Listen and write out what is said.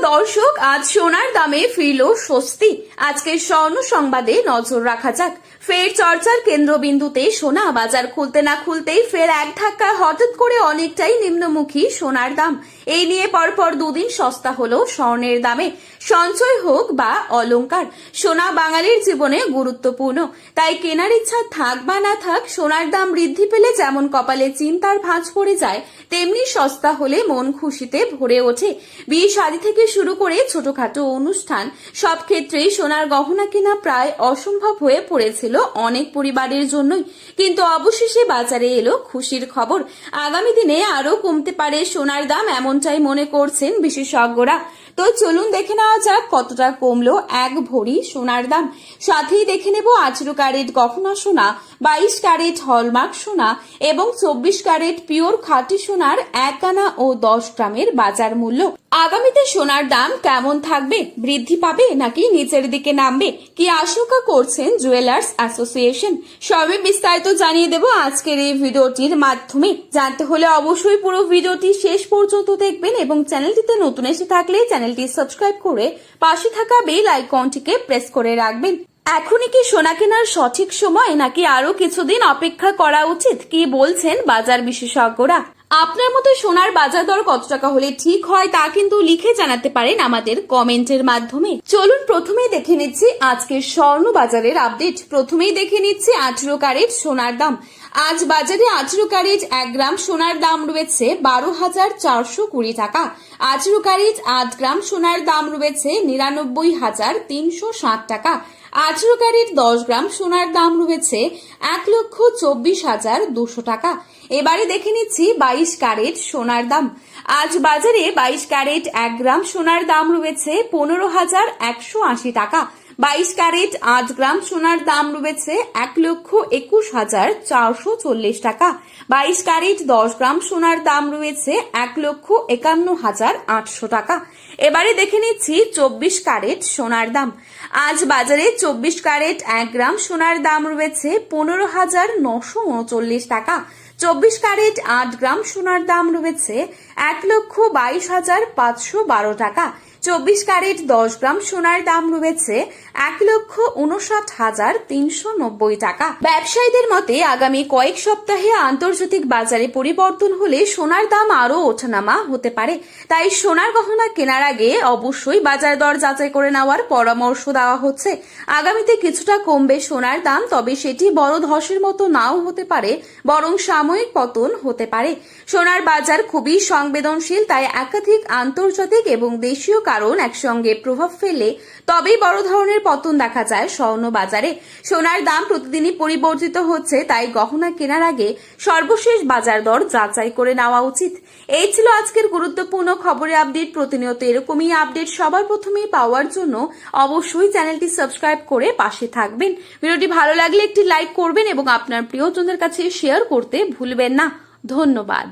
দর্শক, আজ সোনার দামে ফিরল স্বস্তি। আজকের স্বর্ণ সংবাদে নজর রাখা যাক। ফের চর্চার কেন্দ্রবিন্দুতে সোনা। বাজার খুলতে না খুলতেই ফের এক ধাক্কায় হঠাৎ করে অনেকটাই নিম্নমুখী সোনার দাম। এই নিয়ে পরপর দুদিন সস্তা হলো স্বর্ণের দামে। সঞ্চয় হোক বা অলংকার, সোনা বাঙালির জীবনে গুরুত্বপূর্ণ। তাই কেনার ইচ্ছা থাক বা না থাক, সোনার দাম বৃদ্ধি পেলে যেমন কপালে চিন্তার ভাঁজ পড়ে যায়, তেমনি সস্তা হলে মন খুশিতে ভরে ওঠে। বিয়ে শাদী থেকে শুরু করে ছোটখাটো অনুষ্ঠান, সব ক্ষেত্রেই সোনার গহনা কেনা প্রায় অসম্ভব হয়ে পড়েছিল অনেক পরিবারের জন্যই। কিন্তু অবশেষে বাজারে এলো খুশির খবর। আগামী দিনে আরো কমতে পারে সোনার দাম, এমনটাই মনে করছেন বিশেষজ্ঞরা। তো চলুন দেখে নেওয়া যাক কতটা কমলো এক ভরি সোনার দাম। সাথেই দেখে নেব 18 ক্যারেট গহনা সোনা, 22 ক্যারেট হলমার্ক সোনা এবং 24 ক্যারেট পিওর খাঁটি সোনার 1 আনা ও 10 গ্রামের বাজার মূল্য। আগামীতে সোনার দাম কেমন থাকবে? বৃদ্ধি পাবে নাকি নিচের দিকে নামবে? কি আশঙ্কা করছেন জুয়েলার্স অ্যাসোসিয়েশন? সবই বিস্তারিত জানিয়ে দেব আজকের এই ভিডিওটির মাধ্যমে। জানতে হলে অবশ্যই পুরো ভিডিওটি শেষ পর্যন্ত দেখবেন এবং চ্যানেলটিতে নতুন এসে থাকলে চ্যানেলটি সাবস্ক্রাইব করে পাশে থাকা বেল আইকনটিকে প্রেস করে রাখবেন। এখনই কি সোনা কেনার সঠিক সময় নাকি আরো কিছুদিন অপেক্ষা করা উচিত? কি বলছেন বাজার বিশেষজ্ঞরা? আপনার মতো সোনার বাজার দর কত টাকা হলে ঠিক হয় তা কিন্তু লিখে জানাতে পারেন আমাদের কমেন্টের মাধ্যমে। চলুন প্রথমেই দেখে নিচ্ছি আজকের স্বর্ণ বাজারের আপডেট। প্রথমেই দেখে নিচ্ছি 18 ক্যারেট সোনার দাম। আজ বাজারে 18 ক্যারেট 1 গ্রাম সোনার দাম রয়েছে 12,420 টাকা। 18 ক্যারেট 8 গ্রাম সোনার দাম রয়েছে 99,360 টাকা। 18 ক্যারেট 10 গ্রাম সোনার দাম রয়েছে 1,24,200 টাকা। এবারে দেখে নিচ্ছি 22 ক্যারেট সোনার দাম। আজ বাজারে 22 ক্যারেট 1 গ্রাম সোনার দাম রয়েছে 15,180 টাকা। 22 ক্যারেট 8 গ্রাম সোনার দাম রয়েছে 1,21,440 টাকা। 22 ক্যারেট 10 গ্রাম সোনার দাম রয়েছে 1,51,800 টাকা। এবারে দেখে নিচ্ছি 24 ক্যারেট সোনার দাম। আজ বাজারে 24 ক্যারেট 1 গ্রাম সোনার দাম রয়েছে 15,939 টাকা। 24 ক্যারেট 8 গ্রাম সোনার দাম রয়েছে 1,22,512 টাকা। 24 ক্যারেট 10 গ্রাম সোনার দাম রয়েছে 1,59,390 টাকা। ব্যবসায়ীদের মতে আগামী কয়েক সপ্তাহে আন্তর্জাতিক বাজারে পরিবর্তন হলে সোনার দাম আরো ওঠানামা হতে পারে। তাই সোনার গহনা কেনার আগে অবশ্যই বাজার দর যাচাই করে নেওয়ার পরামর্শ দেওয়া হচ্ছে। আগামীতে কিছুটা কমবে সোনার দাম, তবে সেটি বড় ধসের মতো নাও হতে পারে, বরং সাময়িক পতন হতে পারে। সোনার বাজার খুবই সংবেদনশীল, তাই একাধিক আন্তর্জাতিক এবং দেশীয় কারণ একসঙ্গে প্রভাব ফেলে তবেই বড় ধরনের পতন দেখা যায় স্বর্ণ বাজারে। সোনার দাম প্রতিদিনই পরিবর্তিত হচ্ছে, তাই গহনা কেনার আগে সর্বশেষ বাজার দর যাচাই করে নেওয়া উচিত। এই ছিল আজকের গুরুত্বপূর্ণ খবরের আপডেট। প্রতিনিয়ত এরকমই আপডেট সবার প্রথমেই পাওয়ার জন্য অবশ্যই চ্যানেলটি সাবস্ক্রাইব করে পাশে থাকবেন। ভিডিওটি ভালো লাগলে একটি লাইক করবেন এবং আপনার প্রিয়জনদের কাছে শেয়ার করতে ভুলবেন না। ধন্যবাদ।